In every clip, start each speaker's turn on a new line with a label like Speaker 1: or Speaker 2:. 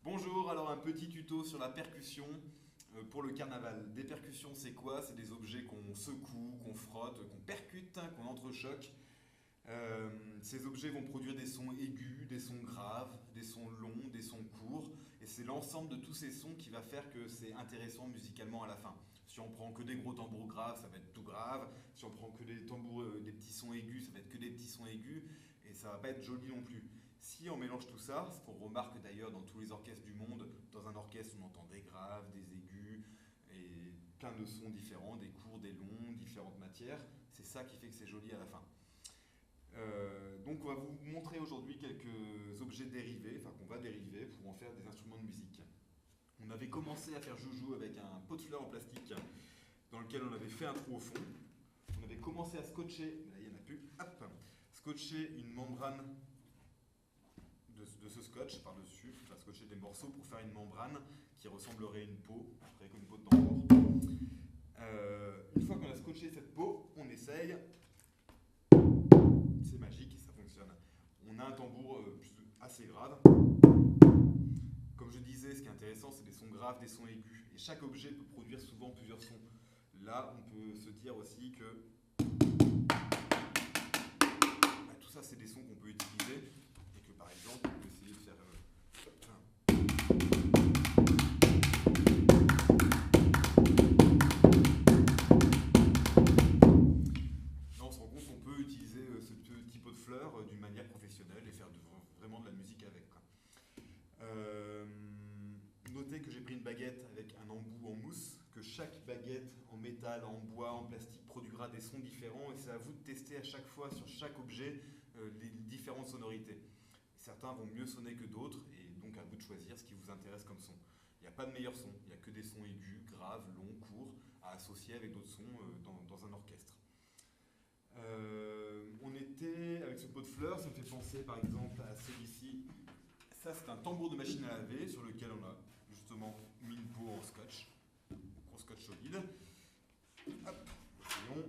Speaker 1: Bonjour, alors un petit tuto sur la percussion pour le carnaval. Des percussions, c'est quoi? C'est des objets qu'on secoue, qu'on frotte, qu'on percute, hein, qu'on entrechoque. Ces objets vont produire des sons aigus, des sons graves, des sons longs, des sons courts. Et c'est l'ensemble de tous ces sons qui va faire que c'est intéressant musicalement à la fin. Si on prend que des gros tambours graves, ça va être tout grave. Si on prend que des tambours, des petits sons aigus, ça va être que des petits sons aigus. Et ça va pas être joli non plus. Si on mélange tout ça, ce qu'on remarque d'ailleurs dans tous les orchestres du monde, dans un orchestre on entend des graves, des aigus et plein de sons différents, des courts, des longs, différentes matières. C'est ça qui fait que c'est joli à la fin. Donc on va vous montrer aujourd'hui quelques objets dérivés, enfin qu'on va dériver pour en faire des instruments de musique. On avait commencé à faire joujou avec un pot de fleurs en plastique dans lequel on avait fait un trou au fond. On avait commencé à scotcher, là il n'y en a plus, hop, scotcher une membrane de ce scotch par-dessus, on va scotcher des morceaux pour faire une membrane qui ressemblerait à une peau, après comme une peau de tambour. Une fois qu'on a scotché cette peau, on essaye. C'est magique, ça fonctionne. On a un tambour assez grave. Comme je disais, ce qui est intéressant, c'est des sons graves, des sons aigus. Et chaque objet peut produire souvent plusieurs sons. Là, on peut se dire aussi que tout ça, c'est des sons qu'on peut utiliser. Et que par exemple, on peut essayer de faire... Là, on se rend compte qu'on peut utiliser ce petit pot de fleurs d'une manière professionnelle et faire vraiment de la musique avec. Notez que j'ai pris une baguette avec un embout en mousse, que chaque baguette en métal, en bois, en plastique produira des sons différents et c'est à vous de tester à chaque fois sur chaque objet les différentes sonorités. Certains vont mieux sonner que d'autres et donc à vous de choisir ce qui vous intéresse comme son. Il n'y a pas de meilleur son, il n'y a que des sons aigus, graves, longs, courts à associer avec d'autres sons dans un orchestre. On était avec ce pot de fleurs, ça me fait penser par exemple à celui-ci. Ça c'est un tambour de machine à laver sur lequel on a justement mis une peau en scotch solide. Hop, essayons.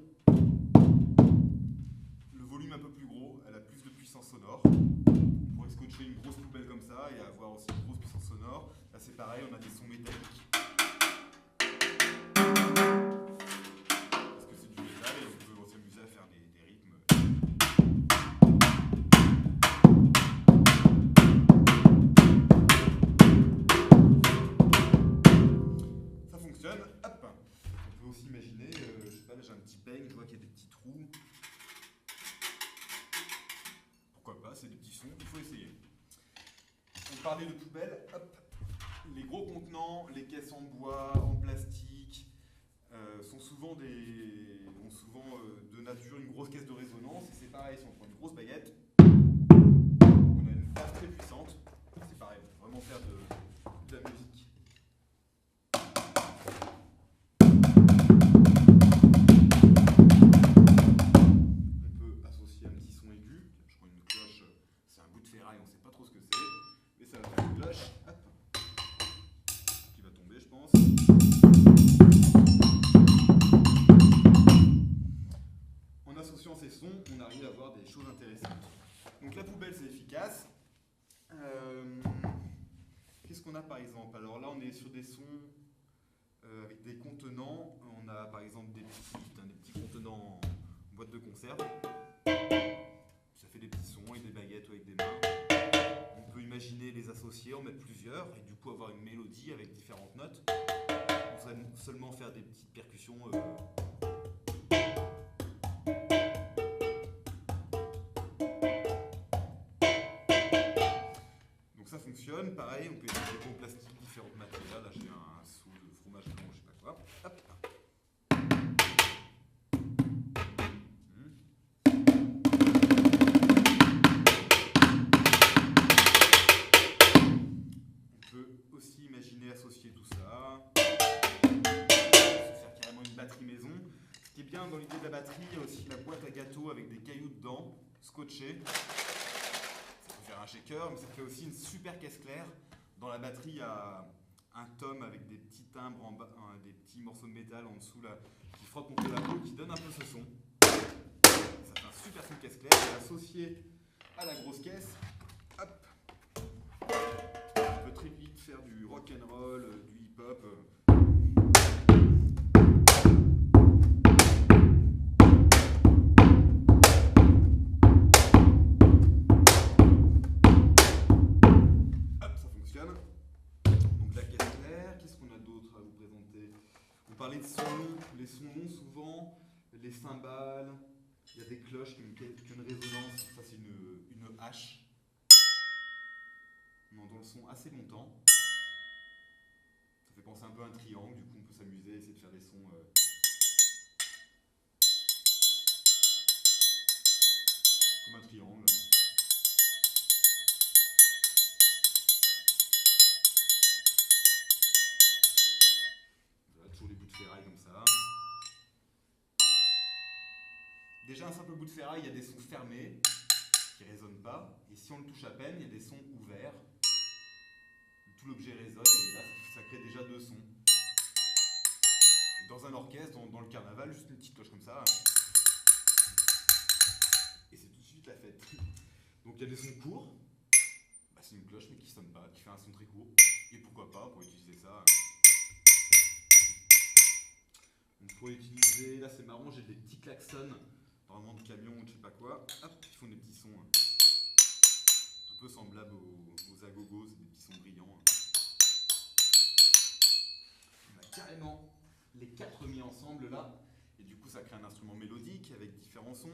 Speaker 1: Le volume un peu plus gros, elle a plus de puissance sonore. On pourrait scotcher une grosse poubelle comme ça et avoir aussi une grosse puissance sonore. Là c'est pareil, on a des sons métalliques. Parce que c'est du métal et on peut s'amuser à faire des rythmes. Ça fonctionne, hop. On peut aussi imaginer, je sais pas, là j'ai un petit peigne, je vois qu'il y a des petits trous. Pourquoi pas, c'est des petits sons, il faut essayer. On parlait de poubelles, hop. Les gros contenants, les caisses en bois, en plastique, ont souvent de nature une grosse caisse de résonance. Et c'est pareil, si on prend une grosse baguette, on a une basse très puissante. C'est pareil, on peut vraiment faire de la musique. On peut associer un petit son aigu. Je prends une cloche, c'est un bout de ferraille, on ne sait pas trop ce que c'est, mais ça va faire une cloche. Hop. Qui va tomber, je pense. En associant ces sons, on arrive à avoir des choses intéressantes. Donc la poubelle, c'est efficace. Qu'est-ce qu'on a par exemple? Alors là, on est sur des sons avec des contenants. On a par exemple des petits contenants en boîte de conserve. Ça fait des petits sons avec des baguettes ou avec des mains. On peut imaginer les associer, en mettre plusieurs et du coup avoir une mélodie avec différentes notes. On pourrait seulement faire des petites percussions. Donc ça fonctionne. Pareil, on peut utiliser des pots plastiques, différentes matières. Là j'ai un seau de fromage blanc, je sais pas quoi. Hop. Aussi imaginer associer tout ça, se faire carrément une batterie maison. Ce qui est bien dans l'idée de la batterie, il y a aussi la boîte à gâteaux avec des cailloux dedans, scotchés. Ça peut faire un shaker, mais ça fait aussi une super caisse claire. Dans la batterie, il y a un tome avec des petits timbres en bas, des petits morceaux de métal en dessous là, qui frottent contre la peau, qui donne un peu ce son. Ça fait un super son de caisse claire, et associé à la grosse caisse, hop, on peut très vite faire rock and roll, du hip-hop. Hop, ça fonctionne. Donc la caisse claire, qu'est-ce qu'on a d'autre à vous présenter? On parlait de sons, les sons longs souvent, les cymbales, il y a des cloches qui ont une résonance, ça c'est une hache. On entend le son assez longtemps. Ça fait penser un peu à un triangle, du coup on peut s'amuser, essayer de faire des sons comme un triangle. Voilà, toujours des bouts de ferraille comme ça. Déjà un simple bout de ferraille, il y a des sons fermés qui ne résonnent pas, et si on le touche à peine, il y a des sons ouverts. Tout l'objet résonne et là ça crée déjà deux sons. Et dans un orchestre, dans le carnaval, juste une petite cloche comme ça, et c'est tout de suite la fête. Donc il y a des sons courts, bah, c'est une cloche mais qui ne sonne pas, qui fait un son très court. Et pourquoi pas, pour utiliser ça. Donc pour utiliser, là c'est marrant, j'ai des petits klaxons, normalement de camion ou de je sais pas quoi, hop, qui font des petits sons un peu semblables aux agogos, c'est des petits sons brillants. On a carrément les quatre mis ensemble là, et du coup ça crée un instrument mélodique avec différents sons.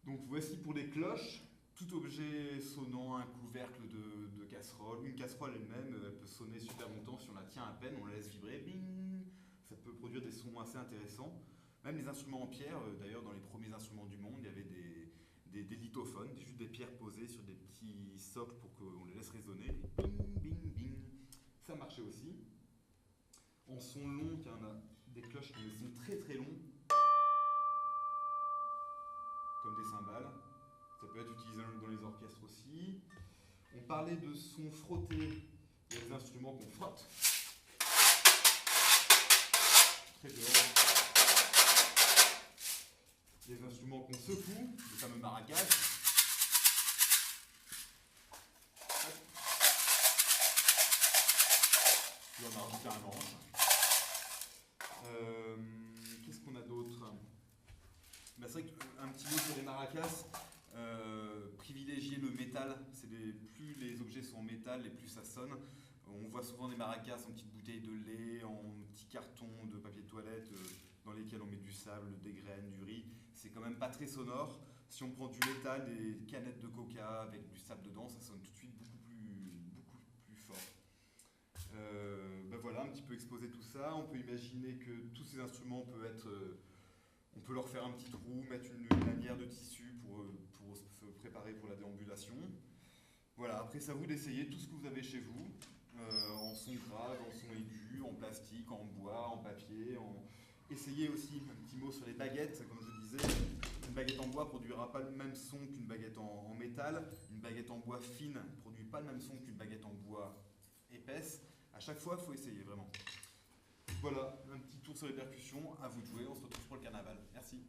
Speaker 1: Donc voici pour les cloches, tout objet sonnant, un couvercle de casserole, une casserole elle-même, elle peut sonner super longtemps si on la tient à peine, on la laisse vibrer, bing, ça peut produire des sons assez intéressants. Même les instruments en pierre, d'ailleurs dans les premiers instruments du monde, il y avait des lithophones, juste des pierres posées sur des petits socles pour qu'on les laisse résonner, et bing, bing, bing, ça marchait aussi. En son long, il y en a des cloches qui ont des sons très très longs, comme des cymbales. Ça peut être utilisé dans les orchestres aussi. On parlait de sons frottés. Il y a des instruments qu'on frotte. Très bien. Il y a des instruments qu'on secoue, le fameux maracas. Puis on a rajouté un manche. Qu'est-ce qu'on a d'autre? Bah, c'est vrai qu'un petit mot sur les maracas. Privilégier le métal, plus les objets sont en métal et plus ça sonne. On voit souvent des maracas en petites bouteilles de lait, en petits cartons de papier de toilette dans lesquels on met du sable, des graines, du riz. C'est quand même pas très sonore. Si on prend du métal, des canettes de coca avec du sable dedans, ça sonne tout de suite beaucoup plus fort. Ben voilà, un petit peu exposer tout ça. On peut imaginer que tous ces instruments peuvent être... on peut leur faire un petit trou, mettre une lanière de tissu pour se préparer pour la déambulation. Voilà, après c'est à vous d'essayer tout ce que vous avez chez vous, en son grave, en son aigu, en plastique, en bois, en papier. Essayez aussi un petit mot sur les baguettes, comme je disais. Une baguette en bois ne produira pas le même son qu'une baguette en métal. Une baguette en bois fine ne produit pas le même son qu'une baguette en bois épaisse. À chaque fois, il faut essayer vraiment. Voilà, un petit tour sur les percussions, à vous de jouer, on se retrouve pour le carnaval. Merci.